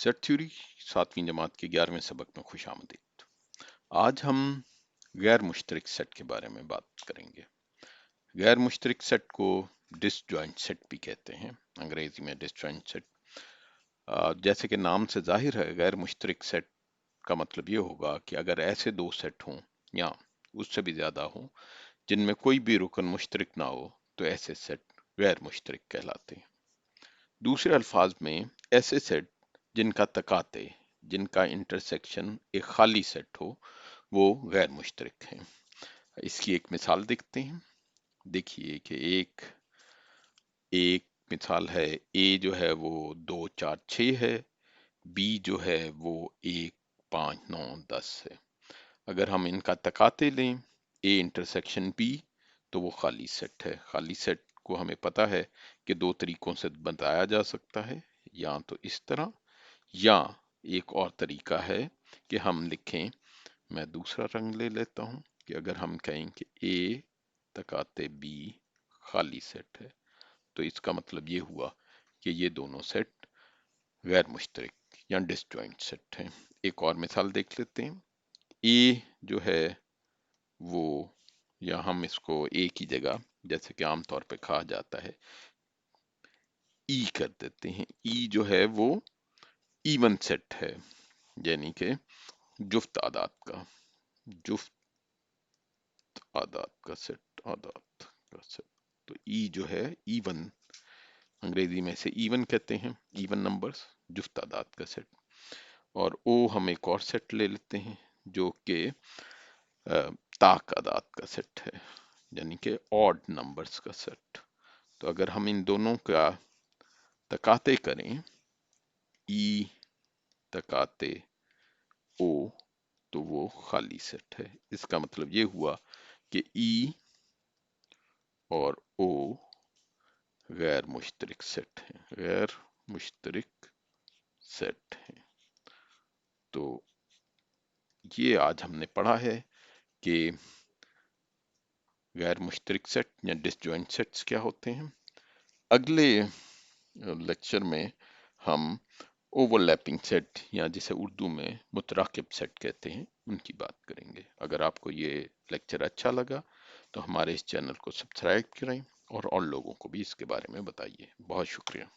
Set theory 7वीं जमात के 11वें सबक में खुश आमदीद। आज हम गैर मुश्तरक सेट के बारे में बात करेंगे। गैर मुश्तरक सेट को डिसजॉइंट सेट भी कहते हैं, अंग्रेजी में डिसजॉइंट सेट। जैसे कि नाम से जाहिर है, गैर मुश्तरक सेट का मतलब ये होगा कि अगर ऐसे दो सेट हों या उससे भी ज्यादा हों जिनमें कोई भी रुकन मुश्तरक ना हो, तो ऐसे सेट गैर मुश्तरक कहलाते हैं। दूसरे अल्फाज में ऐसे सेट जिनका तकाते, जिनका इंटरसेक्शन एक खाली सेट हो, वो गैर मुश्तरक हैं। इसकी एक मिसाल देखते हैं। देखिए कि एक एक मिसाल है, ए जो है वो 2 4 6 है, बी जो है वो 1 5 9 10 है। अगर हम इनका तकाते लें, ए इंटरसेक्शन बी, तो वो खाली सेट है। खाली सेट को हमें पता है कि दो तरीकों से बताया जा सकता है, या तो इस तरह, या एक और तरीका है कि हम लिखें, मैं दूसरा रंग ले लेता हूं, कि अगर हम कहें कि ए तकाते बी खाली सेट है, तो इसका मतलब ये हुआ कि ये दोनों सेट गैर मुश्तरक या डिसजॉइंट सेट हैं। एक और मिसाल देख लेते हैं। ए जो है वो, या हम इसको ए की जगह, जैसे कि आमतौर पे कहा जाता है, ई कर देते हैं। ई जो है वो इवन सेट है, यानी कि जुफ्त आदाद का, जुफ्त आदाद का सेट, आदाद का सेट। तो ई जो है इवन, अंग्रेजी में से इवन कहते हैं, इवन नंबर्स, जुफ्त आदाद का सेट। और ओ हम एक और सेट ले लेते हैं जो कि ताक आदाद का सेट है, यानी कि ऑड नंबर्स का सेट। तो अगर हम इन दोनों का तकाते करें, ई तकाते ओ, तो वो खाली सेट है। इसका मतलब ये हुआ कि ई और ओ गैर मुश्तरक सेट हैं, गैर मुश्तरक सेट हैं। तो ये आज हमने पढ़ा है कि गैर मुश्तरक सेट या डिसजॉइंट सेट्स क्या होते हैं। अगले लेक्चर में हम ओवरलैपिंग सेट, या जिसे उर्दू में मुतराकिब सेट कहते हैं, उनकी बात करेंगे। अगर आपको ये लेक्चर अच्छा लगा तो हमारे इस चैनल को सब्सक्राइब करें और लोगों को भी इसके बारे में बताइए। बहुत शुक्रिया।